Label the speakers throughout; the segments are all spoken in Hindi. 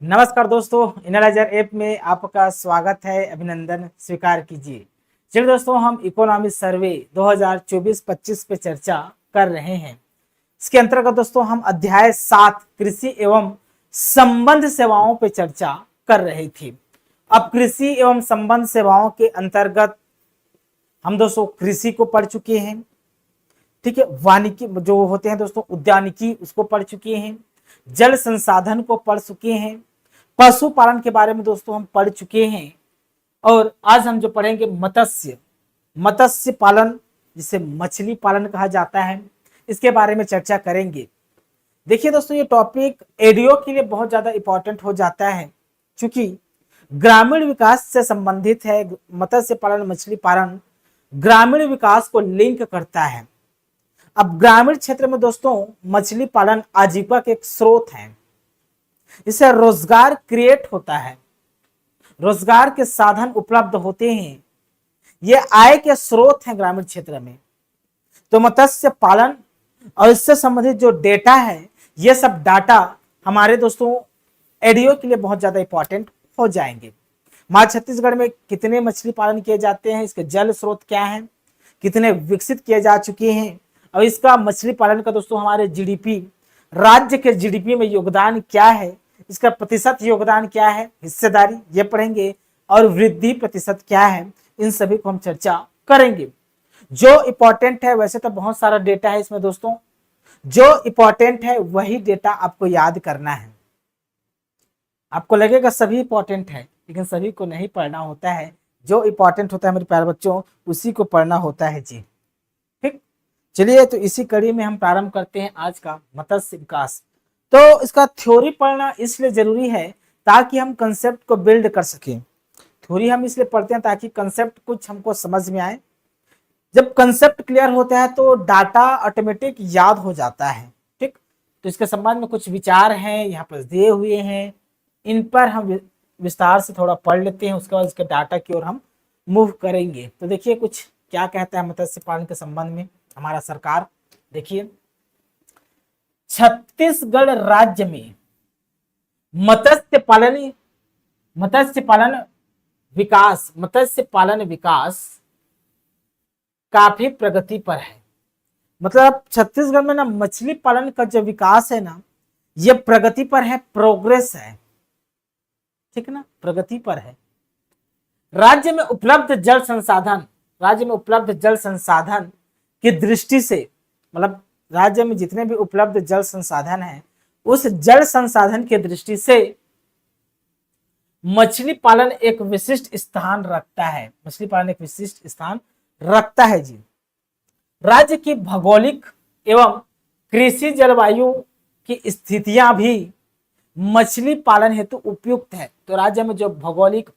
Speaker 1: नमस्कार दोस्तों, एनालाइजर ऐप में आपका स्वागत है। अभिनंदन स्वीकार कीजिए। चलिए दोस्तों, हम इकोनॉमी सर्वे 2024-25 पे चर्चा कर रहे हैं। इसके अंतर्गत दोस्तों हम अध्याय 7 कृषि एवं संबंध सेवाओं पे चर्चा कर रहे थे। अब कृषि एवं संबंध सेवाओं के अंतर्गत हम दोस्तों कृषि को पढ़ चुके हैं, ठीक है। वानिकी जो होते हैं दोस्तों, उद्यानिकी, उसको पढ़ चुके हैं। जल संसाधन को पढ़ चुके हैं। पशुपालन के बारे में दोस्तों हम पढ़ चुके हैं। और आज हम जो पढ़ेंगे मत्स्य पालन, जिसे मछली पालन कहा जाता है, इसके बारे में चर्चा करेंगे। देखिए दोस्तों, ये टॉपिक एडीओ के लिए बहुत ज्यादा इंपॉर्टेंट हो जाता है, क्योंकि ग्रामीण विकास से संबंधित है। मत्स्य पालन, मछली पालन ग्रामीण विकास को लिंक करता है। अब ग्रामीण क्षेत्र में दोस्तों मछली पालन आजीविका के एक स्रोत है। इससे रोजगार क्रिएट होता है, रोजगार के साधन उपलब्ध होते हैं। ये आय के स्रोत हैं ग्रामीण क्षेत्र में। तो मत्स्य पालन और इससे संबंधित जो डेटा है, ये सब डाटा हमारे दोस्तों एडीओ के लिए बहुत ज्यादा इंपॉर्टेंट हो जाएंगे। हमारे छत्तीसगढ़ में कितने मछली पालन किए जाते हैं, इसके जल स्रोत क्या हैं, कितने विकसित किए जा चुके हैं, और इसका मछली पालन का दोस्तों हमारे जीडीपी, राज्य के जीडीपी में योगदान क्या है, इसका प्रतिशत योगदान क्या है, हिस्सेदारी, ये पढ़ेंगे। और वृद्धि प्रतिशत क्या है, इन सभी को हम चर्चा करेंगे। जो इंपॉर्टेंट है, वैसे तो बहुत सारा डेटा है इसमें दोस्तों, जो इंपॉर्टेंट है वही डेटा आपको याद करना है। आपको लगेगा सभी इंपॉर्टेंट है, लेकिन सभी को नहीं पढ़ना होता है। जो इंपॉर्टेंट होता है मेरे प्यारे बच्चों, उसी को पढ़ना होता है जी। ठीक, चलिए तो इसी कड़ी में हम प्रारंभ करते हैं आज का मत्स्य विकास। तो इसका थ्योरी पढ़ना इसलिए जरूरी है ताकि हम कंसेप्ट को बिल्ड कर सकें। थ्योरी हम इसलिए पढ़ते हैं ताकि कंसेप्ट कुछ हमको समझ में आए। जब कंसेप्ट क्लियर होता है तो डाटा ऑटोमेटिक याद हो जाता है। ठीक, तो इसके संबंध में कुछ विचार हैं यहाँ पर दिए हुए हैं, इन पर हम विस्तार से थोड़ा पढ़ लेते हैं। उसके बाद इसके डाटा की ओर हम मूव करेंगे। तो देखिए कुछ क्या कहता है मत्स्य पालन के संबंध में हमारा सरकार। देखिए, छत्तीसगढ़ राज्य में मत्स्य पालन विकास काफी प्रगति पर है। मतलब छत्तीसगढ़ में ना मछली पालन का जो विकास है ना, ये प्रगति पर है, प्रोग्रेस है। ठीक है ना, प्रगति पर है। राज्य में उपलब्ध जल संसाधन की दृष्टि से, मतलब राज्य में जितने भी उपलब्ध जल संसाधन हैं, उस जल संसाधन की दृष्टि से मछली पालन एक विशिष्ट स्थान रखता है। मछली पालन एक विशिष्ट स्थान रखता है जी। राज्य की भौगोलिक एवं कृषि जलवायु की स्थितियां भी मछली पालन हेतु उपयुक्त है। तो राज्य में जो भौगोलिक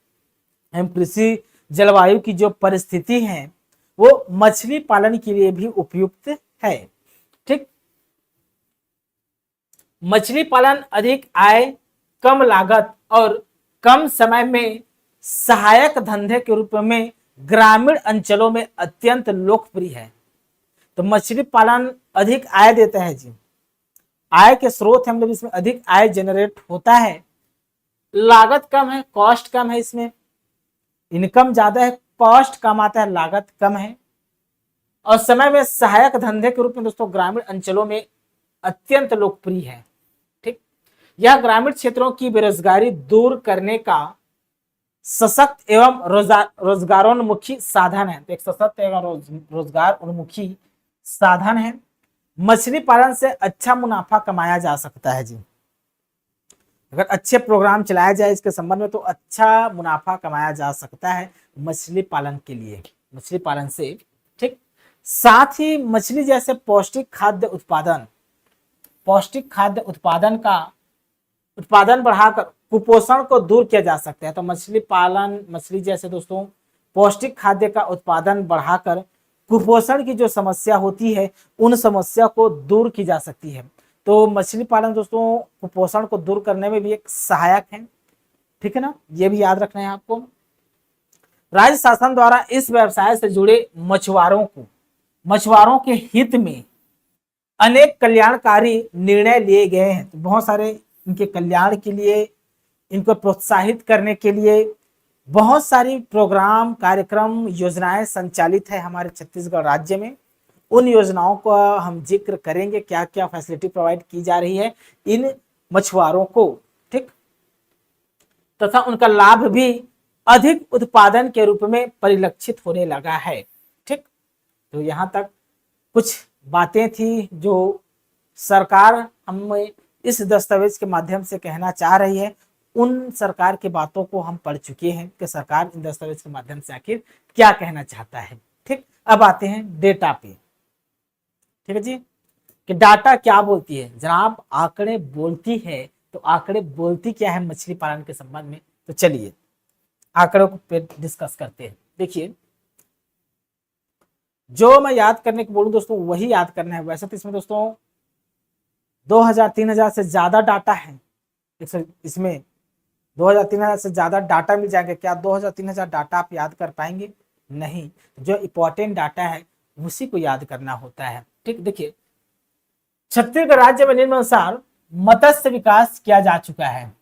Speaker 1: एवं कृषि जलवायु की जो परिस्थिति है, वो मछली पालन के लिए भी उपयुक्त है। ठीक, मछली पालन अधिक आय, कम लागत और कम समय में सहायक धंधे के रूप में ग्रामीण अंचलों में अत्यंत लोकप्रिय है। तो मछली पालन अधिक आय देता है जी, आय के स्रोत हम लोग, इसमें अधिक आय जनरेट होता है। लागत कम है, कॉस्ट कम है, इसमें इनकम ज्यादा है, कॉस्ट कम आता है, लागत कम है। और समय में सहायक धंधे के रूप में दोस्तों ग्रामीण अंचलों में अत्यंत लोकप्रिय है। ठीक, यह ग्रामीण क्षेत्रों की बेरोजगारी दूर करने का सशक्त एवं रोजगारोन्मुखी साधन है। तो एक सशक्त एवं रोजगार उन्मुखी साधन है। मछली पालन से अच्छा मुनाफा कमाया जा सकता है जी। अगर अच्छे प्रोग्राम चलाया जाए इसके संबंध में, तो अच्छा मुनाफा कमाया जा सकता है मछली पालन के लिए, मछली पालन से। ठीक, साथ ही मछली जैसे पौष्टिक खाद्य उत्पादन का उत्पादन बढ़ाकर कुपोषण को दूर किया जा सकता है। तो मछली जैसे दोस्तों पौष्टिक खाद्य का उत्पादन बढ़ाकर कुपोषण की जो समस्या होती है, उन समस्या को दूर की जा सकती है। तो मछली पालन दोस्तों कुपोषण को दूर करने में भी एक सहायक है। ठीक है ना, ये भी याद रखना है आपको। राज्य शासन द्वारा इस व्यवसाय से जुड़े मछुआरों के हित में अनेक कल्याणकारी निर्णय लिए गए हैं। तो बहुत सारे इनके कल्याण के लिए इनको प्रोत्साहित करने के लिए बहुत सारी प्रोग्राम, कार्यक्रम, योजनाएं संचालित है हमारे छत्तीसगढ़ राज्य में। उन योजनाओं का हम जिक्र करेंगे, क्या क्या फैसिलिटी प्रोवाइड की जा रही है इन मछुआरों को, ठीक, तथा उनका लाभ भी अधिक उत्पादन के रूप में परिलक्षित होने लगा है, ठीक। तो यहाँ तक कुछ बातें थी जो सरकार हमें इस दस्तावेज के माध्यम से कहना चाह रही है। उन सरकार की बातों को हम पढ़ चुके हैं कि सरकार इन दस्तावेज के माध्यम से आखिर क्या कहना चाहता है, ठीक। अब आते हैं डेटा पे, ठीक है जी, कि डाटा क्या बोलती है। जनाब आंकड़े बोलती है, तो आंकड़े बोलती क्या है मछली पालन के संबंध में, तो चलिए आंकड़ों को पे डिस्कस करते हैं। देखिए, जो मैं याद करने को बोलूं दोस्तों वही याद करना है। वैसे तो इसमें दोस्तों 2000-3000 से ज्यादा डाटा है, इसमें 2000-3000 से ज्यादा डाटा मिल जाएंगे। क्या 2000-3000 डाटा आप याद कर पाएंगे? नहीं, जो इंपॉर्टेंट डाटा है उसी को याद करना होता है, ठीक। देखिए, छत्तीसगढ़ राज्य में निम्नानुसार मत्स्य विकास किया जा चुका है।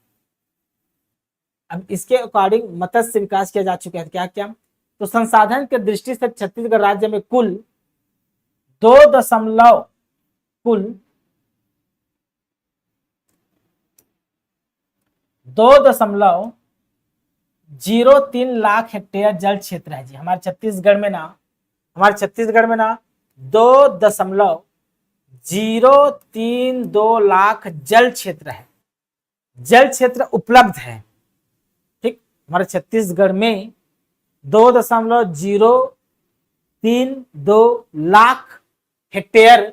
Speaker 1: अब इसके अकॉर्डिंग मत्स्य विकास किया जा चुका है, क्या क्या, तो संसाधन के दृष्टि से छत्तीसगढ़ राज्य में कुल 2.03 लाख हेक्टेयर जल क्षेत्र है जी हमारे छत्तीसगढ़ में ना। 2.032 लाख जल क्षेत्र है, जल क्षेत्र उपलब्ध है, ठीक। हमारे छत्तीसगढ़ में 2.032 लाख हेक्टेयर,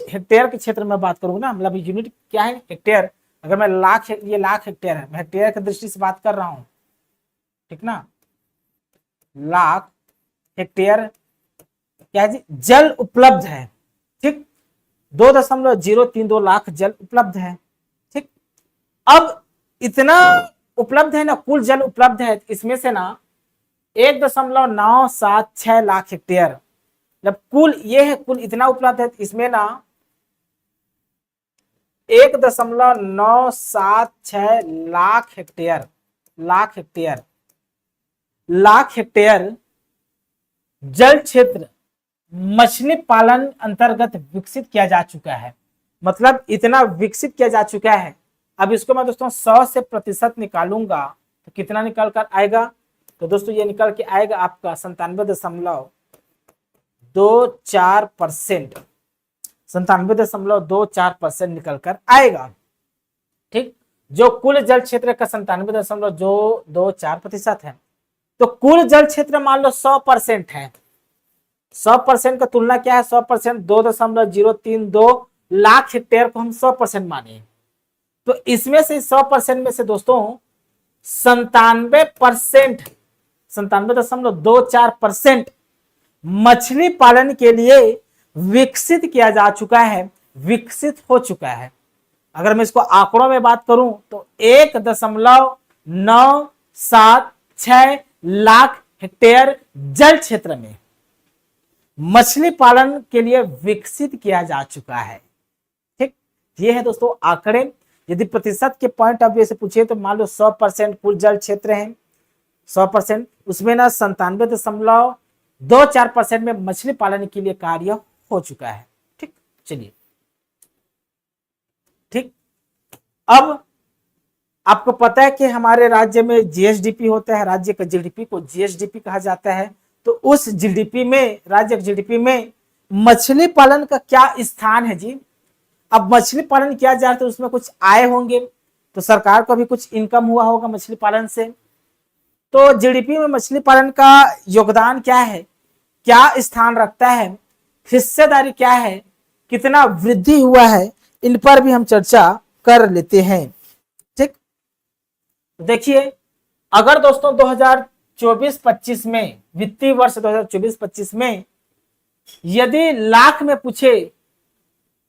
Speaker 1: हेक्टेयर के क्षेत्र में बात करूंगा ना, मतलब यूनिट क्या है हेक्टेयर। अगर मैं लाख, ये लाख हेक्टेयर है, मैं हेक्टेयर की दृष्टि से बात कर रहा हूं, ठीक ना। लाख हेक्टेयर क्या है जी, जल उपलब्ध है, ठीक। 2.032 लाख जल उपलब्ध है, ठीक। अब इतना उपलब्ध है ना, कुल जल उपलब्ध है, इसमें से ना 1.976 लाख हेक्टेयर, मतलब कुल ये है, कुल इतना उपलब्ध है, इसमें ना 1.976 लाख हेक्टेयर जल क्षेत्र मछली पालन अंतर्गत विकसित किया जा चुका है। मतलब इतना विकसित किया जा चुका है। अब इसको मैं दोस्तों 100 से प्रतिशत निकालूंगा तो कितना निकल कर आएगा, तो दोस्तों ये निकल के आएगा आपका 97.24%, 97.24% निकल कर आएगा, ठीक। जो कुल जल क्षेत्र का 97.24% है, तो कुल जल क्षेत्र मान लो 100% है। 100% का तुलना क्या है, 100%, 2.032 लाख हेक्टेयर को हम 100% माने, तो इसमें से 100% में से दोस्तों 97.24% मछली पालन के लिए विकसित किया जा चुका है, विकसित हो चुका है। अगर मैं इसको आंकड़ों में बात करूं तो 1.976 लाख हेक्टेयर जल क्षेत्र में मछली पालन के लिए विकसित किया जा चुका है, ठीक। ये है दोस्तों आंकड़े। यदि प्रतिशत के पॉइंट ऑफ व्यू से पूछे तो मान लो 100% कुल जल क्षेत्र है, 100%, उसमें ना 97.24% में मछली पालन के लिए कार्य हो चुका है, ठीक। चलिए, ठीक। अब आपको पता है कि हमारे राज्य में जीएसडीपी होता है, राज्य का जीडीपी को जीएसडीपी कहा जाता है। तो उस जीडीपी में, राज्य जीडीपी में मछली पालन का क्या स्थान है जी। अब मछली पालन किया जाए तो उसमें कुछ आय होंगे, तो सरकार को भी कुछ इनकम हुआ होगा मछली पालन से। तो जीडीपी में मछली पालन का योगदान क्या है, क्या स्थान रखता है, हिस्सेदारी क्या है, कितना वृद्धि हुआ है, इन पर भी हम चर्चा कर लेते हैं, ठीक। देखिए, अगर दोस्तों 2024-25 में, वित्तीय वर्ष 2024-25 में यदि लाख में पूछे,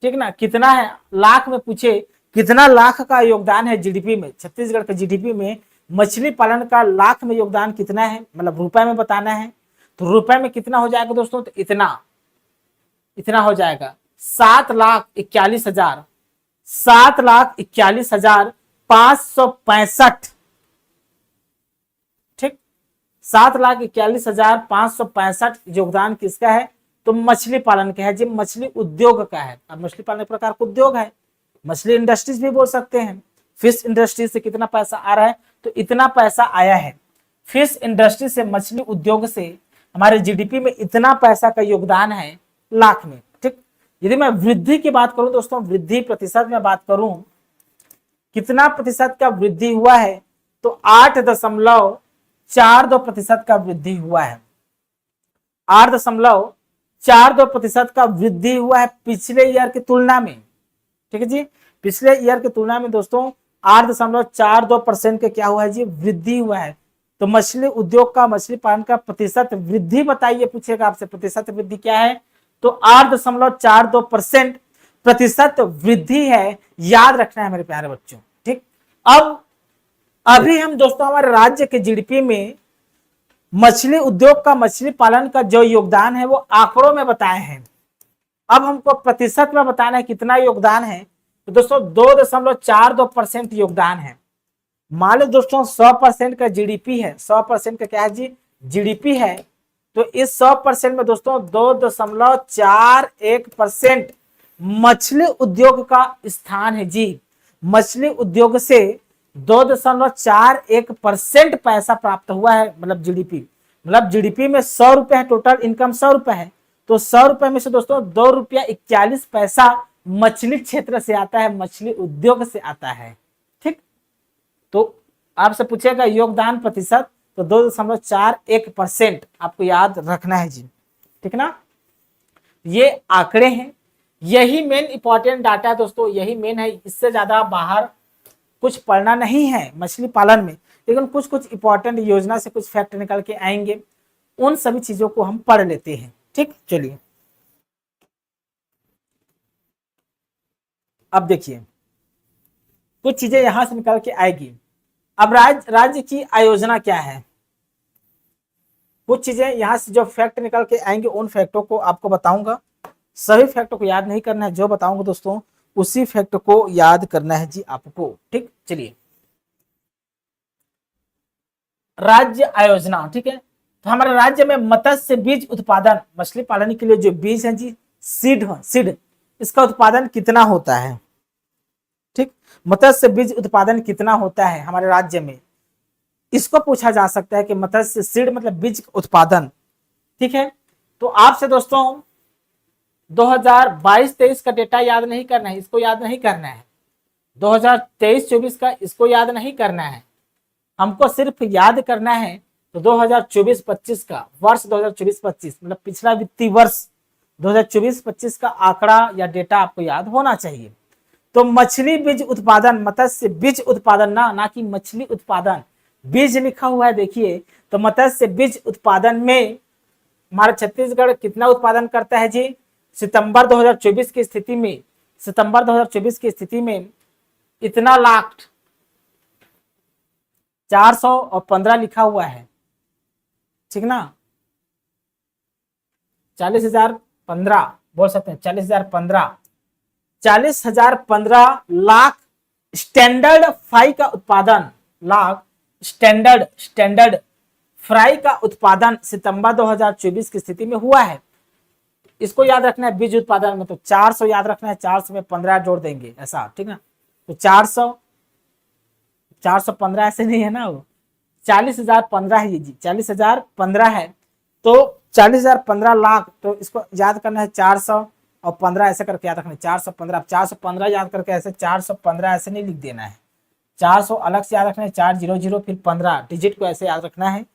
Speaker 1: ठीक ना, कितना है, लाख में पूछे कितना लाख का योगदान है जीडीपी में, छत्तीसगढ़ के जीडीपी में मछली पालन का लाख में योगदान कितना है, मतलब रुपए में बताना है, तो रुपए में कितना हो जाएगा दोस्तों, तो इतना हो जाएगा 7,41,565 7,41,565 योगदान किसका है? तो मछली पालन का है जी, मछली उद्योग का है। अब मछली पालन एक प्रकार का उद्योग है, मछली इंडस्ट्रीज भी बोल सकते हैं। फिश इंडस्ट्री से कितना पैसा आ रहा है? तो इतना पैसा आया है। फिश इंडस्ट्री से, मछली उद्योग से हमारे जीडीपी में इतना पैसा का योगदान है लाख में। ठीक, यदि मैं वृद्धि की बात करूं दोस्तों, वृद्धि प्रतिशत में बात करूं, कितना प्रतिशत का वृद्धि हुआ है? तो 8.42% का वृद्धि हुआ है। 8.42% का वृद्धि हुआ है पिछले ईयर की तुलना में। ठीक है जी, पिछले ईयर की तुलना में दोस्तों 8.42% का क्या हुआ है जी? वृद्धि हुआ है। तो मछली उद्योग का, मछली पालन का प्रतिशत वृद्धि बताइए, पूछेगा आपसे प्रतिशत वृद्धि क्या है? तो 8.42% प्रतिशत वृद्धि है, याद रखना है मेरे प्यारे बच्चों। ठीक, अब अभी हम दोस्तों हमारे राज्य के जीडीपी में मछली उद्योग का, मछली पालन का जो योगदान है वो आंकड़ों में बताए हैं। अब हमको प्रतिशत में बताना है कितना योगदान है। तो दोस्तों 2.42% योगदान है। मान लो दोस्तों 100% का जीडीपी है, 100% का क्या है जी? जीडीपी है। तो इस 100% में दोस्तों 2.41% मछली उद्योग का स्थान है जी। मछली उद्योग से 2.41% पैसा प्राप्त हुआ है, मतलब जीडीपी, मतलब जीडीपी में 100 रुपए है, टोटल इनकम 100 रुपए है। तो 100 रुपए में से दोस्तों 2.41 रुपया मछली क्षेत्र से आता है, मछली उद्योग से आता है। ठीक, तो आपसे पूछेगा योगदान प्रतिशत, तो 2.41% आपको याद रखना है जी। ठीक ना, ये आंकड़े हैं, यही मेन इंपॉर्टेंट डाटा है दोस्तों, यही मेन है। इससे ज्यादा बाहर कुछ पढ़ना नहीं है मछली पालन में, लेकिन कुछ कुछ इंपॉर्टेंट योजना से कुछ फैक्ट निकल के आएंगे, उन सभी चीजों को हम पढ़ लेते हैं। ठीक, चलिए अब देखिए कुछ चीजें यहां से निकल के आएगी। अब राज्य की आयोजना क्या है, कुछ चीजें यहां से जो फैक्ट निकल के आएंगे उन फैक्टों को आपको बताऊंगा। सभी फैक्टों को याद नहीं करना है, जो बताऊंगा दोस्तों उसी फैक्ट को याद करना है जी आपको। ठीक, चलिए राज्य आयोजना। ठीक है, तो हमारे राज्य में मत्स्य बीज उत्पादन, मछली पालन के लिए जो बीज है जी, सीड, इसका उत्पादन कितना होता है? ठीक, मत्स्य बीज उत्पादन कितना होता है हमारे राज्य में, इसको पूछा जा सकता है कि मत्स्य सीड मतलब बीज उत्पादन। ठीक है, तो आपसे दोस्तों 2022-23 का डेटा याद नहीं करना है, इसको याद नहीं करना है। 2023-24 का इसको याद नहीं करना है, हमको सिर्फ याद करना है तो 2024-25 का, वर्ष 2024-25 मतलब पिछला वित्तीय वर्ष 2024-25 का आंकड़ा या डेटा आपको याद होना चाहिए। तो मछली बीज उत्पादन, मत्स्य बीज उत्पादन ना कि मछली उत्पादन, बीज लिखा हुआ है देखिए। तो मत्स्य बीज उत्पादन में हमारा छत्तीसगढ़ कितना उत्पादन करता है जी? सितंबर 2024 की स्थिति में, सितंबर 2024 की स्थिति में इतना लाख 415 लिखा हुआ है। ठीक ना, 40,015 बोल सकते हैं, 40,015 लाख स्टैंडर्ड फ्राई का उत्पादन, लाख स्टैंडर्ड फ्राई का उत्पादन सितंबर 2024 की स्थिति में हुआ है। इसको याद रखना है बीज उत्पादन में, तो 400 याद रखना है, 400 में 15 जोड़ देंगे ऐसा। ठीक ना, तो 415 ऐसे नहीं है ना, वो 40,015 है जी, 40,015 है। तो 40,015 लाख, तो इसको याद करना है 400 और 15 ऐसे करके याद रखना है, 415। 415 याद करके ऐसे 415 ऐसे नहीं लिख देना है, 400 अलग से याद रखना है, 400 फिर 15 डिजिट को ऐसे याद रखना है।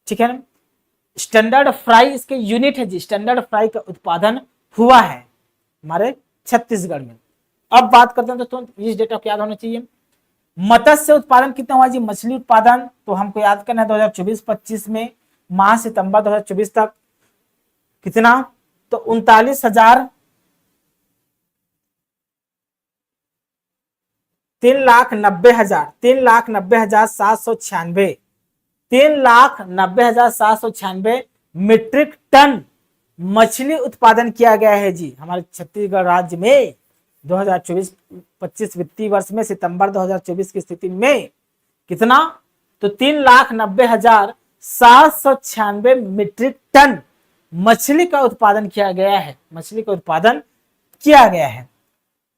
Speaker 1: ठीक है ना, स्टैंडर्ड फ्राई इसके यूनिट है जी, स्टैंडर्ड फ्राई का उत्पादन हुआ है हमारे छत्तीसगढ़ में। अब बात करते हैं दोस्तों, इस डेटा को याद होना चाहिए। मत्स्य उत्पादन कितना हुआ जी? मछली उत्पादन तो हमको याद करना है 2024-25 में माह सितंबर 2024 तक कितना? तो 39,000 3,90,796 3,90,796 मीट्रिक टन मछली उत्पादन किया गया है जी हमारे छत्तीसगढ़ राज्य में 2024-25 वित्तीय वर्ष में सितंबर 2024 की स्थिति में। कितना? तो 3,90,000 796 मीट्रिक टन मछली का उत्पादन किया गया है, मछली का उत्पादन किया गया है।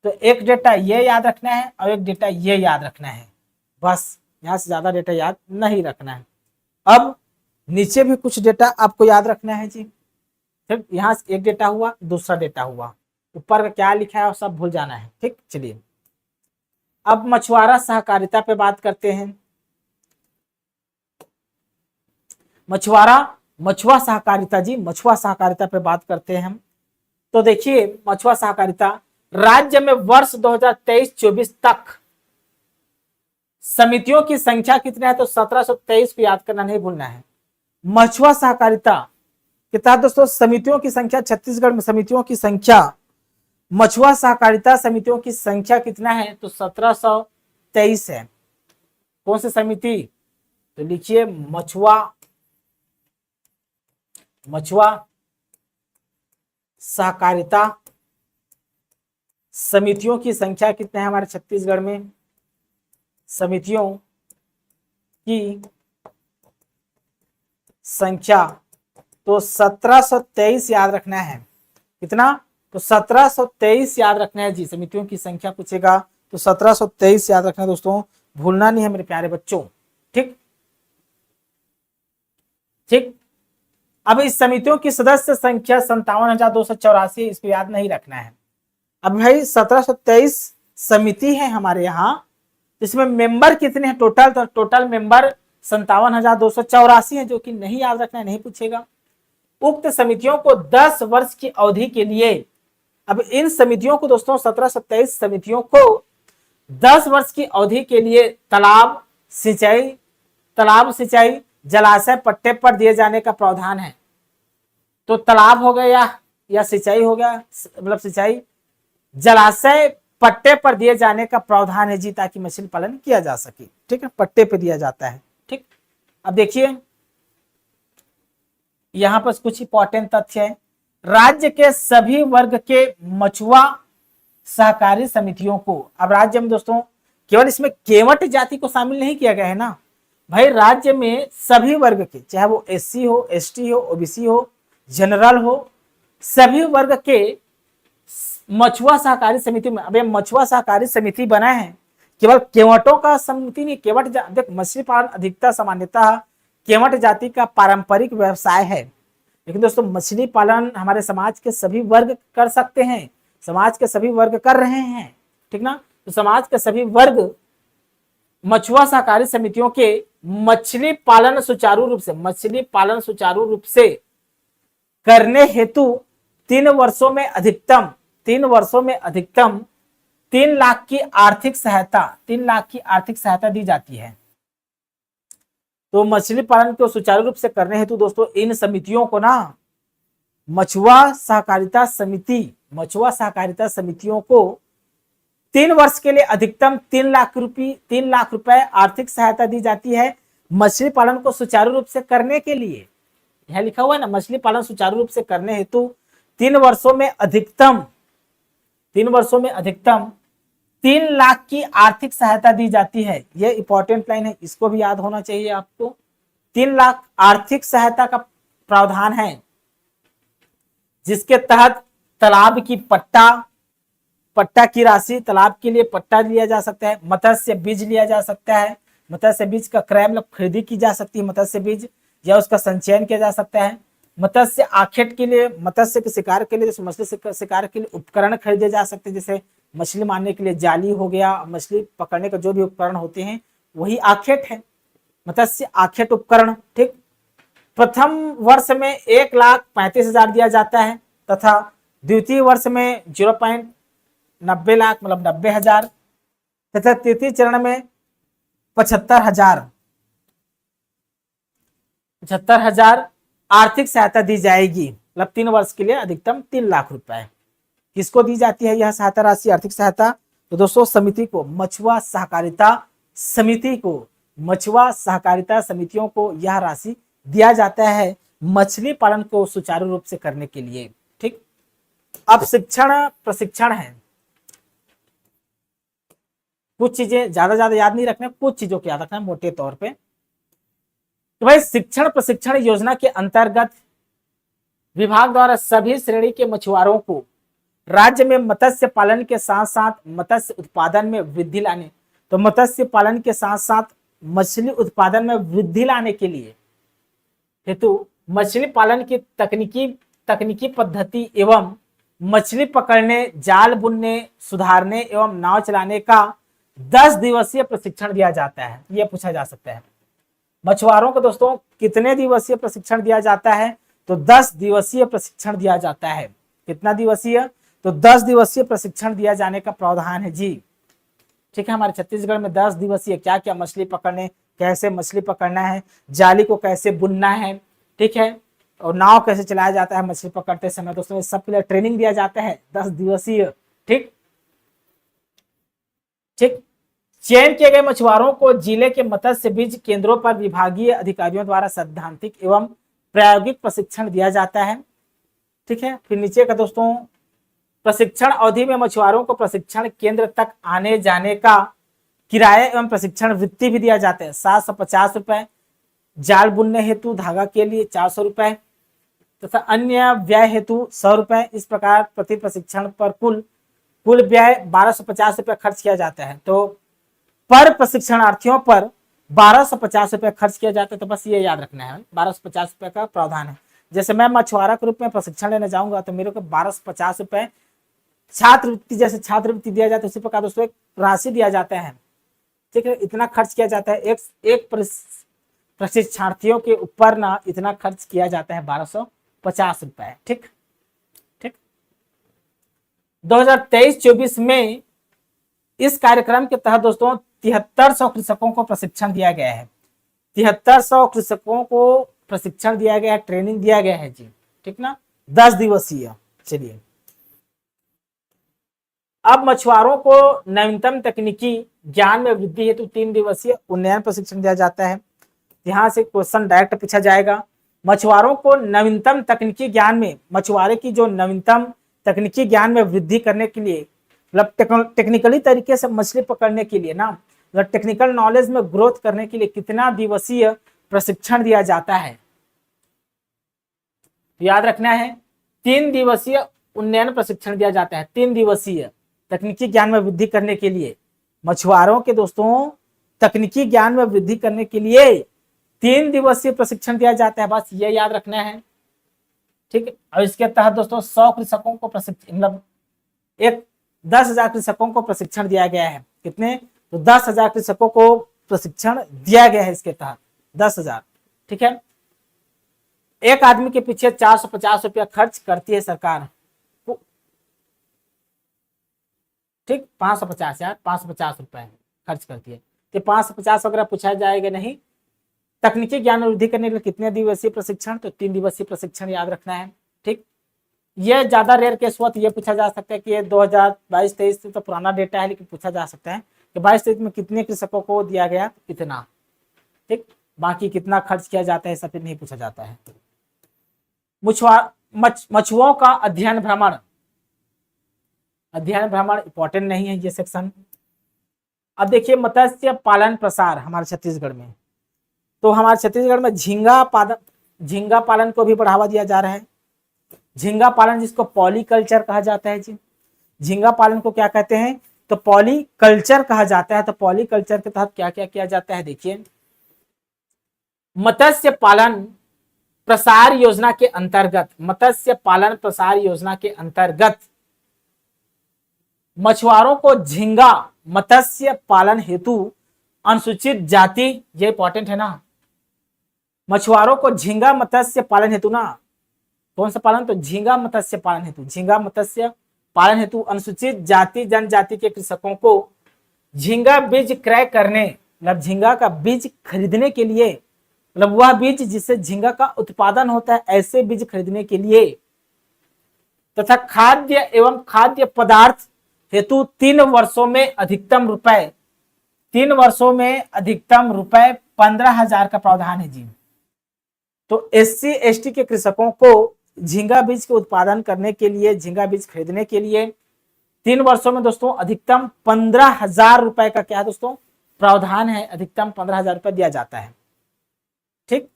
Speaker 1: तो एक डेटा ये याद रखना है और एक डेटा ये याद रखना है, बस यहां से ज्यादा डेटा याद नहीं रखना है। अब नीचे भी कुछ डेटा आपको याद रखना है जी। फिर यहाँ से एक डेटा हुआ, दूसरा डेटा हुआ, ऊपर का क्या लिखा है और सब भूल जाना है। ठीक, चलिए अब मछुआरा सहकारिता पे बात करते हैं। मछुआ सहकारिता जी, मछुआ सहकारिता पे बात करते हैं हम। तो देखिए मछुआ सहकारिता राज्य में वर्ष 2023-24 तक समितियों की संख्या कितनी है, तो 1723 को याद करना नहीं भूलना है। मछुआ सहकारिता के तहत दोस्तों समितियों की संख्या, छत्तीसगढ़ में समितियों की संख्या, मछुआ सहकारिता समितियों की संख्या कितना है, तो 1723 है। कौन सी समिति, तो लिखिए मछुआ सहकारिता समितियों की संख्या कितने हैं हमारे छत्तीसगढ़ में, समितियों की संख्या तो 1723 याद रखना है। कितना, तो 1723 याद रखना है जी। समितियों की संख्या पूछेगा तो 1723 याद रखना है दोस्तों, भूलना नहीं है मेरे प्यारे बच्चों। ठीक ठीक, अब इस समितियों की सदस्य संख्या 57,284, इसको याद नहीं रखना है। अब भाई 1723 समिति है हमारे यहाँ, इसमें मेंबर कितने हैं टोटल, तो टोटल मेंबर 57,284 है, जो कि नहीं याद रखना है, नहीं पूछेगा। उक्त समितियों को 10 वर्ष की अवधि के लिए, अब इन समितियों को दोस्तों 1727 समितियों को 10 वर्ष की अवधि के लिए तालाब सिंचाई जलाशय पट्टे पर दिए जाने का प्रावधान है। तो तालाब हो गया या सिंचाई हो गया, मतलब सिंचाई जलाशय पट्टे पर दिए जाने का प्रावधान है जी, ताकि मछली पालन किया जा सके। ठीक है, पट्टे पे दिया जाता है। ठीक, अब देखिए यहां पर कुछ इंपॉर्टेंट तथ्य है। राज्य के सभी वर्ग के मछुआ सहकारी समितियों को, अब राज्य में दोस्तों केवल इसमें केवट जाति को शामिल नहीं किया गया है ना भाई, राज्य में सभी वर्ग के, चाहे वो SC हो, ST हो, OBC हो, जनरल हो, सभी वर्ग के मछुआ सहकारी समिति में, अब मछुआ सहकारी समिति बना है, केवल केवटों का समिति नहीं। केवट देख, मछली पालन अधिकता सामान्यतः केवट जाति का पारंपरिक व्यवसाय है, लेकिन दोस्तों मछली पालन हमारे समाज के सभी वर्ग कर सकते हैं, समाज के सभी वर्ग कर रहे हैं। ठीक ना, तो समाज के सभी वर्ग मछुआ सहकारी समितियों के मछली पालन सुचारू रूप से करने हेतु 3 वर्षों में अधिकतम 3 लाख की आर्थिक सहायता दी जाती है। तो मछली पालन को सुचारू रूप से करने हेतु दोस्तों इन समितियों को ना मछुआ सहकारिता समितियों को 3 वर्ष के लिए अधिकतम 3 लाख रुपए आर्थिक सहायता दी जाती है, मछली पालन को सुचारू रूप से करने के लिए। यह लिखा हुआ है ना, मछली पालन सुचारू रूप से करने हेतु 3 वर्षों में अधिकतम 3 लाख की आर्थिक सहायता दी जाती है। यह इंपॉर्टेंट लाइन है, इसको भी याद होना चाहिए आपको। 3 लाख आर्थिक सहायता का प्रावधान है, जिसके तहत तालाब की पट्टा की राशि, तालाब के लिए पट्टा लिया जा सकता है, मत्स्य बीज लिया जा सकता है, मत्स्य बीज का क्रय मतलब खरीदी की जा सकती है, मत्स्य बीज या उसका संचयन किया जा सकता है। मत्स्य आखेट के लिए, मत्स्य के शिकार के लिए, जैसे मछली शिकार के लिए उपकरण खरीदे जा सकते हैं, जैसे मछली मारने के लिए जाली हो गया, मछली पकड़ने का जो भी उपकरण होते हैं वही आखेट है, मत्स्य आखेट उपकरण। ठीक, प्रथम वर्ष में 1,35,000 दिया जाता है तथा द्वितीय वर्ष में 0.90 लाख मतलब 90,000 तथा तृतीय चरण में 75,000 आर्थिक सहायता दी जाएगी। मतलब 3 वर्ष के लिए अधिकतम 3 लाख रुपए। किसको दी जाती है यह सहायता राशि, आर्थिक सहायता? तो दोस्तों समिति को, मछुआ सहकारिता समितियों को यह राशि दिया जाता है मछली पालन को सुचारू रूप से करने के लिए। ठीक, अब प्रशिक्षण है। कुछ चीजें ज्यादा याद नहीं रखना, कुछ चीजों को याद रखना मोटे तौर पे। तो भाई शिक्षण प्रशिक्षण योजना के अंतर्गत विभाग द्वारा सभी श्रेणी के मछुआरों को राज्य में मत्स्य पालन के साथ साथ मत्स्य उत्पादन में वृद्धि लाने, तो मत्स्य पालन के साथ साथ मछली उत्पादन में वृद्धि लाने के लिए हेतु मछली पालन की तकनीकी पद्धति एवं मछली पकड़ने, जाल बुनने, सुधारने एवं नाव चलाने का 10 दिवसीय प्रशिक्षण दिया जाता है। यह पूछा जा सकता है मछुआरों को दोस्तों कितने दिवसीय प्रशिक्षण दिया जाता है, तो 10 दिवसीय प्रशिक्षण दिया जाता है। कितना दिवसीय, तो 10 दिवसीय प्रशिक्षण दिया जाने का प्रावधान है जी। ठीक है, हमारे छत्तीसगढ़ में 10 दिवसीय क्या क्या मछली पकड़ने, कैसे मछली पकड़ना है, जाली को कैसे बुनना है, ठीक है, और नाव कैसे चलाया जाता है मछली पकड़ते समय, दोस्तों इस सब के लिए ट्रेनिंग दिया जाता है 10 दिवसीय। ठीक ठीक चयन किए गए मछुआरों को जिले के मत्स्य बीज केंद्रों पर विभागीय अधिकारियों द्वारा सैद्धांतिक एवं प्रायोगिक प्रशिक्षण दिया जाता है। ठीक है, फिर नीचे का दोस्तों प्रशिक्षण अवधि में मछुआरों को प्रशिक्षण केंद्र तक आने जाने का किराया एवं प्रशिक्षण वृत्ति भी दिया जाता है 750 रुपए, जाल बुनने हेतु धागा के लिए 400 रुपए तथा अन्य व्यय हेतु 100 रुपए। इस प्रकार प्रति प्रशिक्षण पर कुल व्यय 1250 रुपए खर्च किया जाता है। तो पर प्रशिक्षणार्थियों पर 1250 रुपए खर्च किया जाता है। तो बस ये याद रखना है 1250 रुपए का प्रावधान है। जैसे मैं मछुआरा के रूप में प्रशिक्षण लेने जाऊंगा तो मेरे को 1250 रुपए छात्रवृत्ति, जैसे छात्रवृत्ति दिया जाता है उसी प्रकार दोस्तों एक राशि दिया जाता है। ठीक है, इतना खर्च किया जाता है एक प्रशिक्षणार्थियों के ऊपर ना इतना खर्च किया जाता है 1250 रुपए। ठीक ठीक 2023-24 में इस कार्यक्रम के तहत दोस्तों 7300 कृषकों को प्रशिक्षण दिया गया है। 7300 कृषकों को प्रशिक्षण दिया गया है, ट्रेनिंग दिया गया है जी। ठीक ना, 10 दिवसीय। चलिए अब मछुआरों को नवीनतम तकनीकी ज्ञान में वृद्धि हेतु 3 दिवसीय उन्नयन प्रशिक्षण दिया जाता है। यहां से क्वेश्चन डायरेक्ट पूछा जाएगा। मछुआरों को नवीनतम तकनीकी ज्ञान में, मछुआरे की जो नवीनतम तकनीकी ज्ञान में वृद्धि करने के लिए, मतलब टेक्निकली तरीके से मछली पकड़ने के लिए ना, मतलब टेक्निकल नॉलेज में ग्रोथ करने के लिए कितना दिवसीय प्रशिक्षण दिया जाता है। याद रखना है 3 दिवसीय उन्नयन प्रशिक्षण दिया जाता है। 3 दिवसीय तकनीकी ज्ञान में वृद्धि करने के लिए मछुआरों के दोस्तों तकनीकी ज्ञान में वृद्धि करने के लिए 3 दिवसीय प्रशिक्षण दिया जाता है। बस ये याद रखना है। ठीक है, और इसके तहत दोस्तों 100 कृषकों को प्रशिक्षण, मतलब 10,000 कृषकों को प्रशिक्षण दिया गया है। कितने, तो 10,000 कृषकों को प्रशिक्षण दिया गया है इसके तहत 10,000। ठीक है, एक आदमी के पीछे 450 रुपया खर्च करती है सरकार। ठीक, 550 यार, 550 रुपए खर्च करती है। तो 550 वगैरह पूछा जाएगा नहीं। तकनीकी ज्ञान में वृद्धि करने के लिए कितने दिवसीय प्रशिक्षण, तो 3 दिवसीय प्रशिक्षण याद रखना है। ठीक, ये ज्यादा रेयर केस हुआ तो ये पूछा जा सकता है कि ये 2022-23 तो पुराना डेटा है, लेकिन पूछा जा सकता है कि 22-23 में कितने कृषकों को दिया गया, कितना। ठीक, बाकी कितना खर्च किया जाता है सब नहीं पूछा जाता है। मछुओं का अध्ययन भ्रमण इंपॉर्टेंट नहीं है ये सेक्शन। अब देखिए मत्स्य पालन प्रसार हमारे छत्तीसगढ़ में, तो हमारे छत्तीसगढ़ में झींगा पालन को भी बढ़ावा दिया जा रहा है। झींगा पालन जिसको पॉलीकल्चर कहा जाता है जी। झींगा पालन को क्या कहते हैं, तो पॉलीकल्चर कहा जाता है। तो पॉलीकल्चर के तहत क्या क्या किया जाता है, देखिए मत्स्य पालन प्रसार योजना के अंतर्गत, मत्स्य पालन प्रसार योजना के अंतर्गत मछुआरों को झींगा मत्स्य पालन हेतु अनुसूचित जाति, ये इंपॉर्टेंट है ना, मछुआरों को झींगा मत्स्य पालन हेतु ना, कौन सा पालन, तो झींगा मत्स्य पालन हेतु, झींगा मत्स्य पालन हेतु अनुसूचित जाति जनजाति के कृषकों को झींगा बीज क्रय करने, मतलब झींगा का बीज खरीदने के लिए, मतलब वह बीज जिससे झींगा का उत्पादन होता है ऐसे बीज खरीदने के लिए, तथा खाद्य एवं खाद्य पदार्थ हेतु 3 वर्षों में अधिकतम रुपए 15,000 का प्रावधान है जी। तो SC ST के कृषकों को झींगा बीज के उत्पादन करने के लिए, झींगा बीज खरीदने के लिए 3 वर्षों में दोस्तों अधिकतम 15,000 रुपए का क्या दोस्तों प्रावधान है, अधिकतम 15,000 रुपए दिया जाता है। ठीक,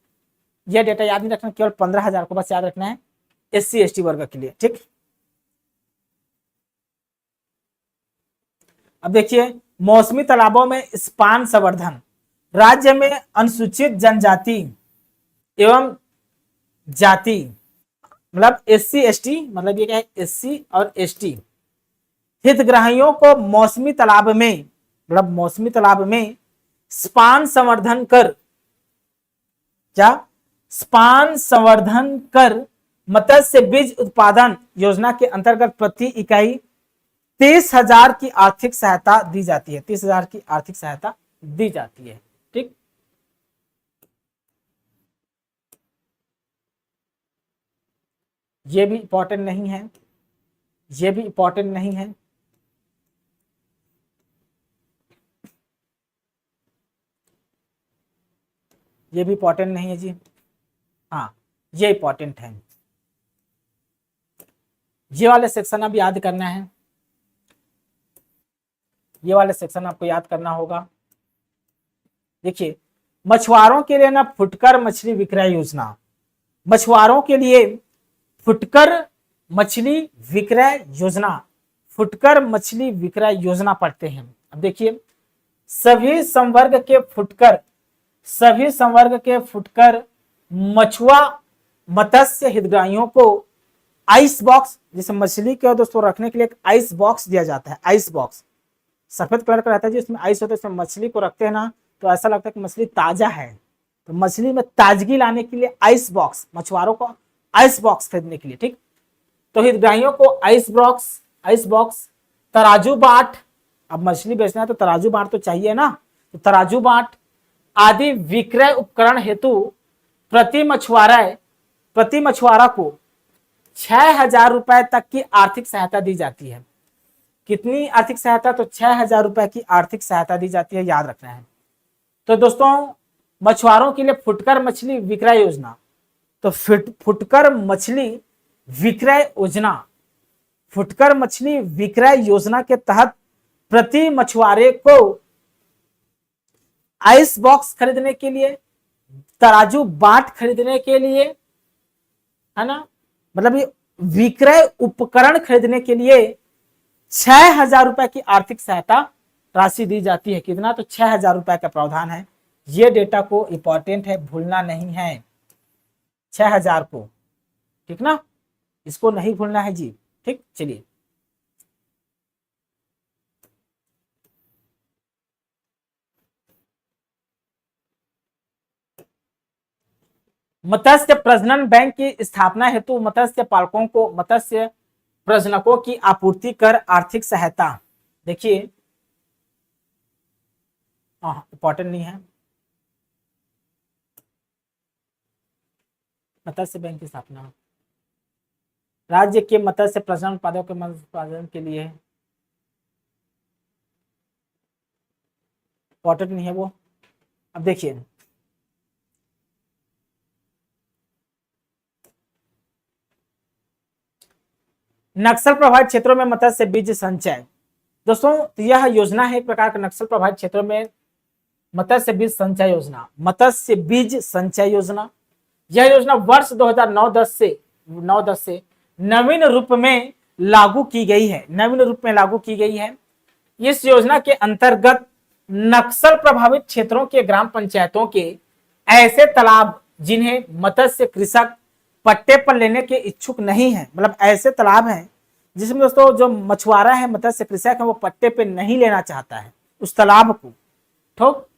Speaker 1: यह डेटा याद नहीं रखना, केवल 15,000 को बस याद रखना है SC ST वर्ग के लिए। ठीक, अब देखिए मौसमी तालाबों में स्पान संवर्धन, राज्य में अनुसूचित जनजाति एवं जाति मतलब SC ST, मतलब ये क्या है SC और ST हितग्राहियों को मौसमी तालाब में, मतलब मौसमी तालाब में स्पान संवर्धन कर, क्या स्पान संवर्धन कर मत्स्य बीज उत्पादन योजना के अंतर्गत प्रति इकाई 30,000 की आर्थिक सहायता दी जाती है। 30,000 की आर्थिक सहायता दी जाती है। ठीक, ये भी इंपॉर्टेंट नहीं है, ये भी इंपॉर्टेंट नहीं है। ये भी इंपॉर्टेंट नहीं है जी, हाँ ये इंपॉर्टेंट है। ये वाले सेक्शन अब याद करना है, ये वाले सेक्शन आपको याद करना होगा। देखिए मछुआरों के लिए ना फुटकर मछली विक्रय योजना, मछुआरों के लिए फुटकर मछली विक्रय योजना, फुटकर मछली विक्रय योजना पढ़ते हैं। अब देखिए सभी संवर्ग के फुटकर, सभी संवर्ग के फुटकर मछुआ मत्स्य हितग्राहियों को आइस बॉक्स, जैसे मछली के दोस्तों रखने के लिए एक आइस बॉक्स दिया जाता है। आइस बॉक्स सफेद कलर का रहता है, जिसमें आइस होता है, इसमें मछली को रखते हैं ना तो ऐसा लगता है कि मछली ताजा है। तो मछली में ताजगी लाने के लिए आइस बॉक्स, मछुआरों को आइस बॉक्स खरीदने के लिए। ठीक, तो हितग्राहियों को आइस बॉक्स, तराजू बाट, अब मछली बेचना है तो तराजू बाट तो चाहिए ना, तो तराजू बाट आदि विक्रय उपकरण हेतु प्रति मछुआरा को 6,000 रुपए तक की आर्थिक सहायता दी जाती है। कितनी आर्थिक सहायता? तो 6,000 रुपए की आर्थिक सहायता दी जाती है, याद रखना है। तो दोस्तों मछुआरों के लिए फुटकर मछली विक्रय योजना, तो फुटकर मछली विक्रय योजना, फुटकर मछली विक्रय योजना के तहत प्रति मछुआरे को आइस बॉक्स खरीदने के लिए, तराजू बाट खरीदने के लिए, है ना, मतलब ये विक्रय उपकरण खरीदने के लिए 6,000 रुपए की आर्थिक सहायता राशि दी जाती है। कितना? तो 6,000 रुपए का प्रावधान है। ये डेटा को इंपॉर्टेंट है, भूलना नहीं है। 6,000 को, ठीक ना, इसको नहीं भूलना है जी। ठीक, चलिए मत्स्य प्रजनन बैंक की स्थापना हेतु मत्स्य पालकों को मत्स्य प्रजनकों की आपूर्ति कर आर्थिक सहायता। देखिए इंपॉर्टेंट नहीं है। मत्स्य बैंक की स्थापना राज्य के मत्स्य प्रजनन उत्पादों के उत्पादन के लिए इंपॉर्टेंट नहीं है वो। अब देखिए नक्सल प्रभावित क्षेत्रों में मत्स्य बीज संचय। दोस्तों यह योजना है एक प्रकार का नक्सल प्रभावित क्षेत्रों में मत्स्य बीज संचय योजना, मत्स्य बीज संचय योजना। यह योजना वर्ष 2009-10 से नवीन रूप में लागू की गई है, नवीन रूप में लागू की गई है। इस योजना के अंतर्गत नक्सल प्रभावित क्षेत्रों के ग्राम पंचायतों के ऐसे तालाब जिन्हें मत्स्य कृषक पट्टे पर लेने के इच्छुक नहीं है, मतलब ऐसे तालाब हैं जिसमें दोस्तों जो मछुआरा है, मत्स्य कृषक है, वो पट्टे पे नहीं लेना चाहता है उस तालाब को, तो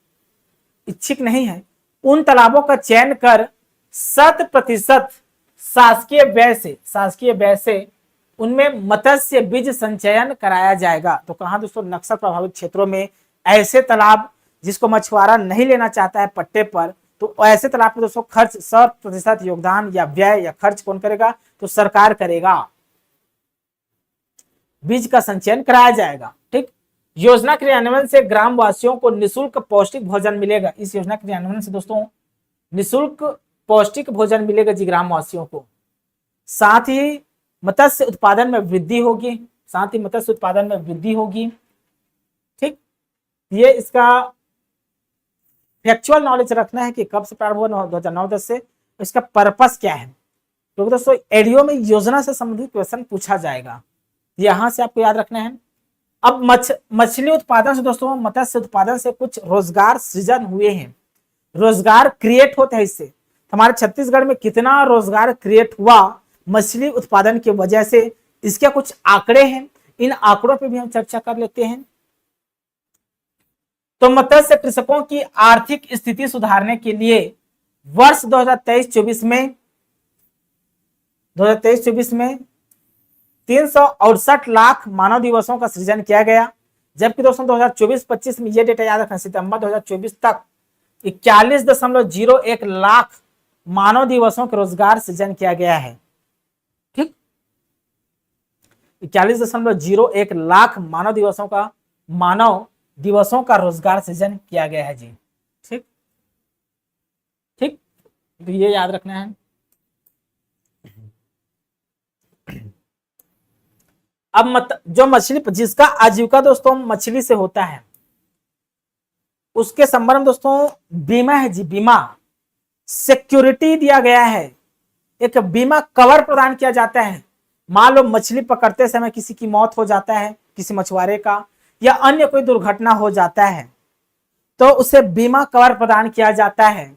Speaker 1: इच्छुक नहीं है, उन तालाबों का चयन कर 100% शासकीय व्यय से उनमें मत्स्य बीज संचयन कराया जाएगा। तो कहां दोस्तों? नक्सल प्रभावित क्षेत्रों में ऐसे तालाब जिसको मछुआरा नहीं लेना चाहता है पट्टे पर, तो ऐसे तालाब पर दोस्तों खर्च 100% योगदान या व्यय या खर्च कौन करेगा? तो सरकार करेगा, बीज का संचयन कराया जाएगा। ठीक, योजना क्रियान्वयन से ग्राम वासियों को निःशुल्क पौष्टिक भोजन मिलेगा। इस योजना क्रियान्वयन से दोस्तों निःशुल्क पौष्टिक भोजन मिलेगा जी ग्राम वासियों को। साथ ही मत्स्य उत्पादन में वृद्धि होगी, साथ ही मत्स्य उत्पादन में वृद्धि होगी। ठीक, ये इसका फैक्चुअल नॉलेज रखना है कि कब से प्रारंभ हुआ 2009-10 से, इसका पर्पस क्या है, क्योंकि दोस्तों एडीओ में योजना से संबंधित क्वेश्चन पूछा जाएगा, यहां से आपको याद रखना है। अब मछली उत्पादन से दोस्तों, मत्स्य उत्पादन से कुछ रोजगार सृजन हुए हैं, रोजगार क्रिएट होते हैं इससे। हमारे छत्तीसगढ़ में कितना रोजगार क्रिएट हुआ मछली उत्पादन की वजह से, इसके कुछ आंकड़े हैं, इन आंकड़ों पे भी हम चर्चा कर लेते हैं। तो मत्स्य कृषकों की आर्थिक स्थिति सुधारने के लिए वर्ष 2023-24 में 368 लाख मानव दिवसों का सृजन किया गया, जबकि दोस्तों 2024-25 में ये डेटा याद रखना, सितंबर 2024 तक 41.01 लाख मानव दिवसों के रोजगार सृजन किया गया है। ठीक, 41.01 लाख मानव दिवसों का रोजगार सृजन किया गया है जी। ठीक ठीक, तो ये याद रखना है। अब जो मछली, जिसका आजीविका दोस्तों मछली से होता है, उसके संबंध में दोस्तों बीमा है जी, बीमा सिक्योरिटी दिया गया है, एक बीमा कवर प्रदान किया जाता है। मान लो मछली पकड़ते समय किसी की मौत हो जाता है, किसी मछुआरे का, या अन्य कोई दुर्घटना हो जाता है, तो उसे बीमा कवर प्रदान किया जाता है।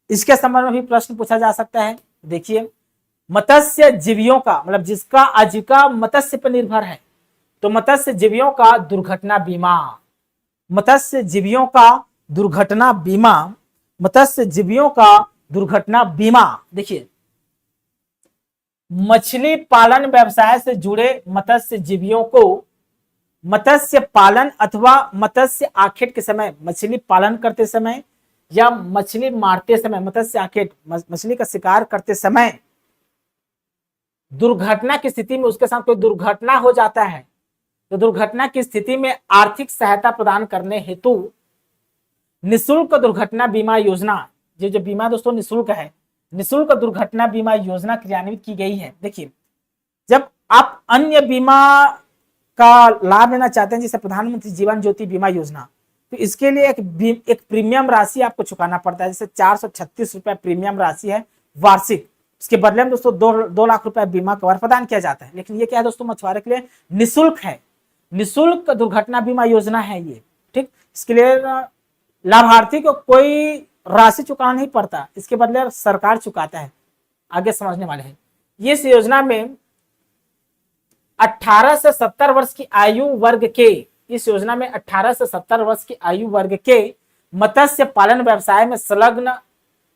Speaker 1: इसके संबंध में भी प्रश्न पूछा जा सकता है। देखिए, मत्स्य जीवियों का मतलब जिसका आजीविका मत्स्य पर निर्भर है, तो मत्स्य जीवियों का दुर्घटना बीमा, मत्स्य जीवियों का दुर्घटना बीमा, मत्स्य जीवियों का दुर्घटना बीमा। देखिए, मछली पालन व्यवसाय से जुड़े मत्स्य जीवियों को मत्स्य पालन अथवा मत्स्य आखेट के समय, मछली पालन करते समय या मछली मारते समय, मत्स्य आखेट मछली का शिकार करते समय दुर्घटना की स्थिति में उसके साथ कोई दुर्घटना हो जाता है, तो दुर्घटना की स्थिति में आर्थिक सहायता प्रदान करने हेतु निःशुल्क दुर्घटना बीमा योजना, जो बीमा दोस्तों निःशुल्क है, निःशुल्क दुर्घटना बीमा योजना क्रियान्वित की गई है। देखिए, जब आप अन्य बीमा का लाभ लेना चाहते हैं, जैसे प्रधानमंत्री जीवन ज्योति बीमा योजना, तो इसके लिए एक प्रीमियम राशि आपको चुकाना पड़ता है, जैसे 436 रुपए प्रीमियम राशि है वार्षिक। इसके बदले में दोस्तों 2 लाख रुपए बीमा कवर प्रदान किया जाता है। लेकिन ये क्या है दोस्तों, मछुआरे के लिए निःशुल्क है, निःशुल्क दुर्घटना बीमा योजना है ये। ठीक, इसके लिए लाभार्थी को कोई राशि चुकाना नहीं पड़ता, इसके बदले सरकार चुकाता है। आगे समझने वाले हैं। ये इस योजना में 18 से 70 वर्ष की आयु वर्ग के, इस योजना में 18 से 70 वर्ष की आयु वर्ग के मत्स्य पालन व्यवसाय में संलग्न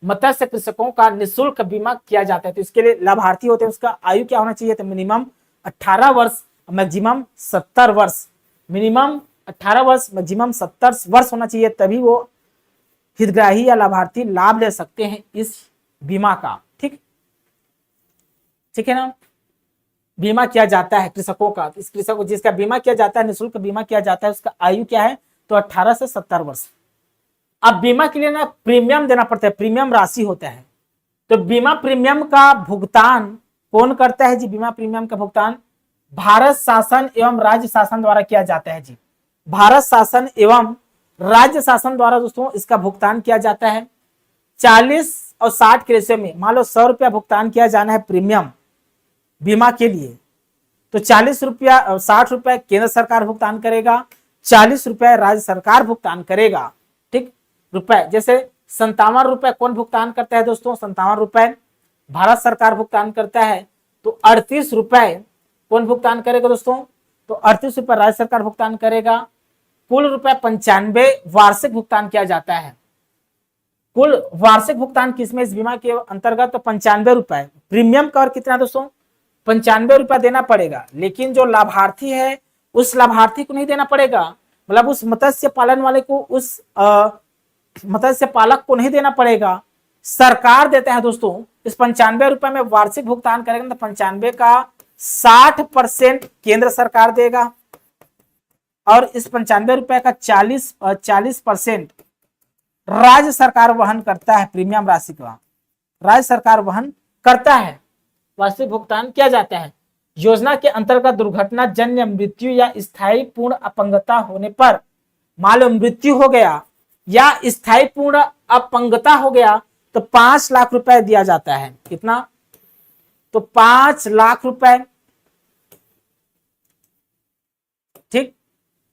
Speaker 1: मत्स्य कृषकों का निःशुल्क बीमा किया जाता है। तो इसके लिए लाभार्थी होते हैं, उसका आयु क्या होना चाहिए, तो मिनिमम 18 वर्ष, मैक्सिमम 70 वर्ष, मिनिमम 18 वर्ष, मैक्सिमम 70 वर्ष होना चाहिए, तभी वो हितग्राही या लाभार्थी लाभ ले सकते हैं इस बीमा का। ठीक ठीक है ना, बीमा किया जाता है कृषकों का। इस कृषक को जिसका बीमा किया जाता है, निःशुल्क बीमा किया जाता है, उसका आयु क्या है, तो 18 से 70 वर्ष। अब बीमा के लिए ना प्रीमियम देना पड़ता है, प्रीमियम राशि होता है। तो बीमा प्रीमियम का भुगतान कौन करता है जी, बीमा प्रीमियम का भुगतान भारत शासन एवं राज्य शासन द्वारा किया जाता है जी। भारत शासन एवं राज्य शासन द्वारा दोस्तों इसका भुगतान किया जाता है। 40 और 60 के रेशियो में, मान लो 100 रुपया भुगतान किया जाना है प्रीमियम बीमा के लिए, तो 40 रुपया 60 रुपया केंद्र सरकार भुगतान करेगा, 40 रुपया राज्य सरकार भुगतान करेगा। ठीक, रुपए जैसे 57 रुपए कौन भुगतान करता है दोस्तों, 57 रुपए भारत सरकार भुगतान करता है। तो 38 रुपए कौन भुगतान करेगा दोस्तों, तो 38 रुपए राज्य सरकार भुगतान करेगा। कुल रुपए 95 वार्षिक भुगतान किया जाता है। कुल वार्षिक भुगतान किसमें, इस बीमा के अंतर्गत, तो 95 रुपए। प्रीमियम कवर कितना दोस्तों, 95 रुपया देना पड़ेगा। लेकिन जो लाभार्थी है उस लाभार्थी को नहीं देना पड़ेगा, मतलब उस मत्स्य पालन वाले को, उस मत्स्य पालक को नहीं देना पड़ेगा, सरकार देता है दोस्तों। इस 95 रुपए में वार्षिक भुगतान करेंगे तो 95 का 60% केंद्र सरकार देगा और इस 95 रुपए का 40% राज्य सरकार वहन करता है। प्रीमियम राशि का राज्य सरकार वहन करता है, वार्षिक भुगतान किया जाता है। योजना के अंतर्गत दुर्घटना जन्य मृत्यु या स्थायी पूर्ण अपंगता होने पर, मान लो मृत्यु हो गया या स्थायी पूर्ण अपंगता हो गया तो 5 लाख रुपए दिया जाता है। कितना? तो 5 लाख रुपए। ठीक।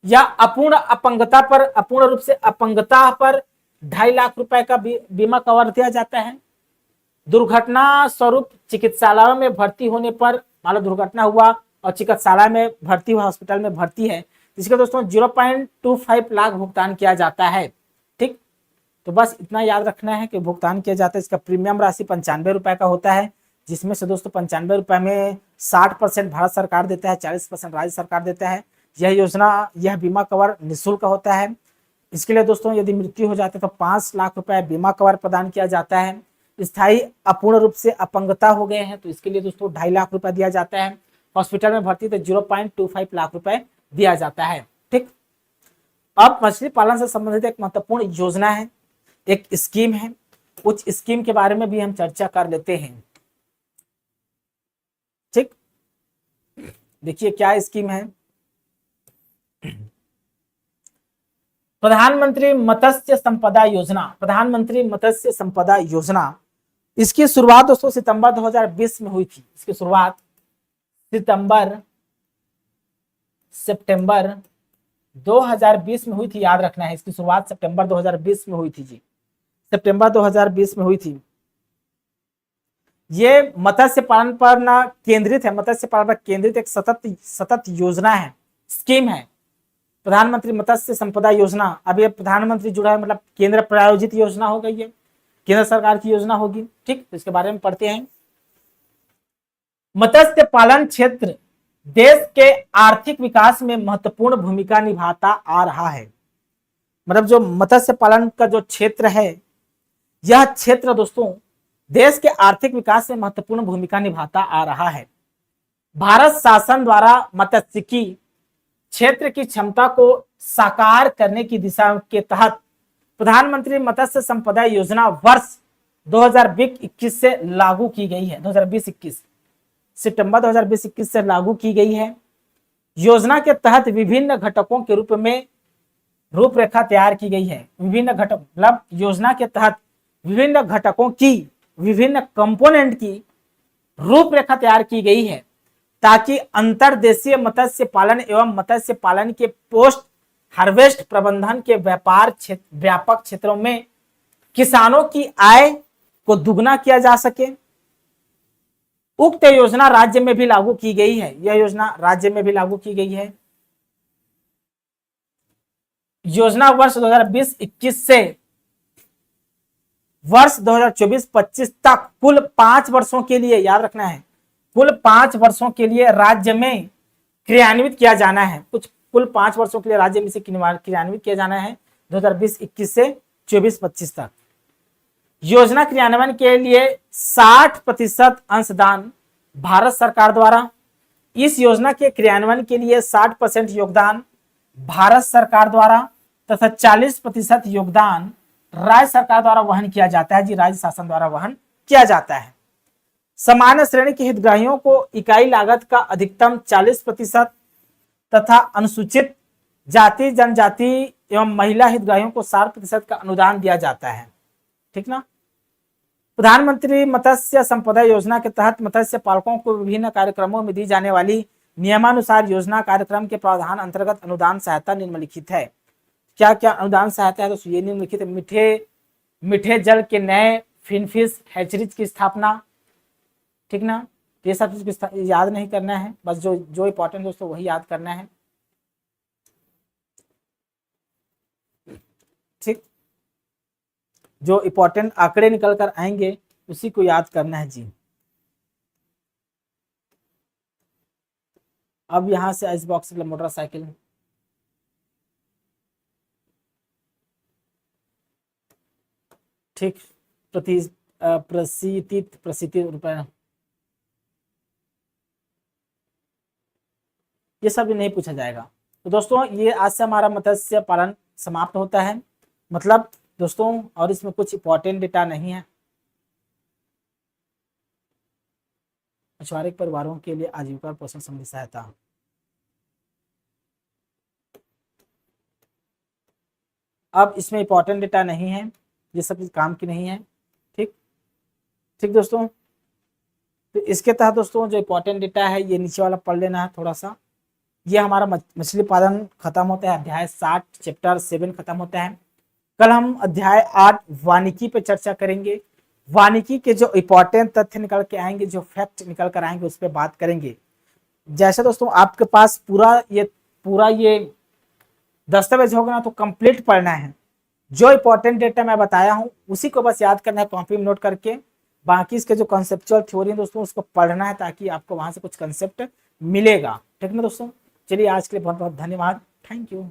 Speaker 1: या अपूर्ण अपंगता पर, अपूर्ण रूप से अपंगता पर 2.5 लाख रुपए का बीमा कवर दिया जाता है। दुर्घटना स्वरूप चिकित्सालयों में भर्ती होने पर, मान लो दुर्घटना हुआ और चिकित्सालय में भर्ती हुआ, हॉस्पिटल में भर्ती है, इसके दोस्तों 0.25 लाख भुगतान किया जाता है। ठीक। तो बस इतना याद रखना है कि भुगतान किया जाता है। इसका प्रीमियम राशि 95 रुपए का होता है, जिसमें से दोस्तों 95 रुपए में 60% भारत सरकार देता है, 40% राज्य सरकार देता है। यह योजना, यह बीमा कवर निःशुल्क होता है। इसके लिए दोस्तों यदि मृत्यु हो जाती है तो 5 लाख रुपए बीमा कवर प्रदान किया जाता है। स्थायी अपूर्ण रूप से अपंगता हो गए हैं तो इसके लिए दोस्तों 2.5 लाख रुपए दिया जाता है। हॉस्पिटल में भर्ती तो 0.25 लाख रुपए दिया जाता है। ठीक। अब मछली पालन से संबंधित एक महत्वपूर्ण योजना है, एक स्कीम है, उस स्कीम के बारे में भी हम चर्चा कर लेते हैं। ठीक। देखिए क्या स्कीम है। प्रधानमंत्री मत्स्य संपदा योजना। प्रधानमंत्री मत्स्य संपदा योजना, इसकी शुरुआत दोस्तों सितंबर 2020 में हुई थी। इसकी शुरुआत सितंबर 2020 में हुई थी, याद रखना है। इसकी शुरुआत सितंबर 2020 में हुई थी जी, सितंबर 2020 में हुई थी। ये मत्स्य पालन पर ना केंद्रित है, मत्स्य पालन पर केंद्रित एक सतत योजना है, स्कीम है, प्रधानमंत्री मत्स्य संपदा योजना। अब ये प्रधानमंत्री जुड़ा है, मतलब केंद्र प्रायोजित योजना हो गई है, केंद्र सरकार की योजना होगी। ठीक। तो इसके बारे में पढ़ते हैं। मत्स्य पालन क्षेत्र देश के आर्थिक विकास में महत्वपूर्ण भूमिका निभाता आ रहा है। मतलब जो मत्स्य पालन का जो क्षेत्र है, यह क्षेत्र दोस्तों देश के आर्थिक विकास में महत्वपूर्ण भूमिका निभाता आ रहा है। भारत शासन द्वारा मत्स्यिकी क्षेत्र की क्षमता को साकार करने की दिशा के तहत प्रधानमंत्री मत्स्य संपदा योजना वर्ष 2020-21 से लागू की गई है। 2020-21 सितंबर 2020-21 से लागू की गई है। योजना के तहत विभिन्न घटकों के रूप में रूपरेखा तैयार की गई है। विभिन्न घटक मतलब योजना के तहत विभिन्न घटकों की, विभिन्न कंपोनेंट की रूपरेखा तैयार की गई है ताकि अंतर्देशीय मत्स्य पालन एवं मत्स्य पालन के पोस्ट हार्वेस्ट प्रबंधन के व्यापक क्षेत्रों में किसानों की आय को दुगना किया जा सके। उक्त योजना राज्य में भी लागू की गई है। यह योजना राज्य में भी लागू की गई है। योजना वर्ष 2020-21 से वर्ष 2024-25 तक कुल 5 वर्षों के लिए, याद रखना है, कुल 5 वर्षों के लिए राज्य में क्रियान्वित किया जाना है। कुल 5 वर्षों के लिए राज्य में से क्रियान्वित किया जाना है 2020-21 से 24-25 तक। योजना क्रियान्वयन के लिए 60% अंशदान भारत सरकार द्वारा, इस योजना के क्रियान्वयन के लिए 60% योगदान भारत सरकार द्वारा तथा 40% योगदान राज्य सरकार द्वारा वहन किया जाता है जी, राज्य शासन द्वारा वहन किया जाता है। सामान्य श्रेणी के हितग्राहियों को इकाई लागत का अधिकतम 40% तथा अनुसूचित जाति, जनजाति एवं महिला हितग्राहियों को 60% का अनुदान दिया जाता है। ठीक ना। प्रधानमंत्री मत्स्य संपदा योजना के तहत मत्स्य पालकों को विभिन्न कार्यक्रमों में दी जाने वाली नियमानुसार योजना कार्यक्रम के प्रावधान अंतर्गत अनुदान सहायता निम्नलिखित है। क्या क्या अनुदान सहायता है? तो ये निम्नलिखित मीठे जल के नए फिनफिश हैचरीज की स्थापना। ठीक ना। ये सब चीज याद नहीं करना है, बस जो इंपॉर्टेंट दोस्तों वही याद करना है। ठीक। जो इंपॉर्टेंट आंकड़े निकल कर आएंगे उसी को याद करना है जी। अब यहां से आइस बॉक्स मोटरसाइकिल, ठीक, प्रसिद्ध रुपए, ये सब भी नहीं पूछा जाएगा। तो दोस्तों ये आज से हमारा मत्स्य पालन समाप्त होता है। मतलब दोस्तों और इसमें कुछ इंपॉर्टेंट डेटा नहीं है। मछुआरे परिवारों के लिए आजीविका पोषण संबंधी सहायता, अब इसमें इंपॉर्टेंट डेटा नहीं है, ये सब काम की नहीं है। ठीक ठीक दोस्तों, तो इसके तहत दोस्तों जो इंपॉर्टेंट डेटा है ये नीचे वाला पढ़ लेना है थोड़ा सा। ये हमारा मछली पालन खत्म होता है, अध्याय 60 चैप्टर 7 खत्म होता है। कल हम अध्याय 8 वानिकी पे चर्चा करेंगे। वानिकी के जो इंपॉर्टेंट तथ्य निकल के आएंगे, जो फैक्ट निकल कर आएंगे, उस पर बात करेंगे। जैसे दोस्तों आपके पास पूरा ये दस्तावेज होगा ना, तो कंप्लीट पढ़ना है। जो इंपॉर्टेंट डेटा मैं बताया हूं उसी को बस याद करना है कॉपी में नोट करके। बाकी इसके जो कंसेप्चुअल थ्योरी है दोस्तों उसको पढ़ना है, ताकि आपको वहां से कुछ कंसेप्ट मिलेगा। ठीक ना दोस्तों, चलिए आज के लिए बहुत बहुत धन्यवाद। Thank you.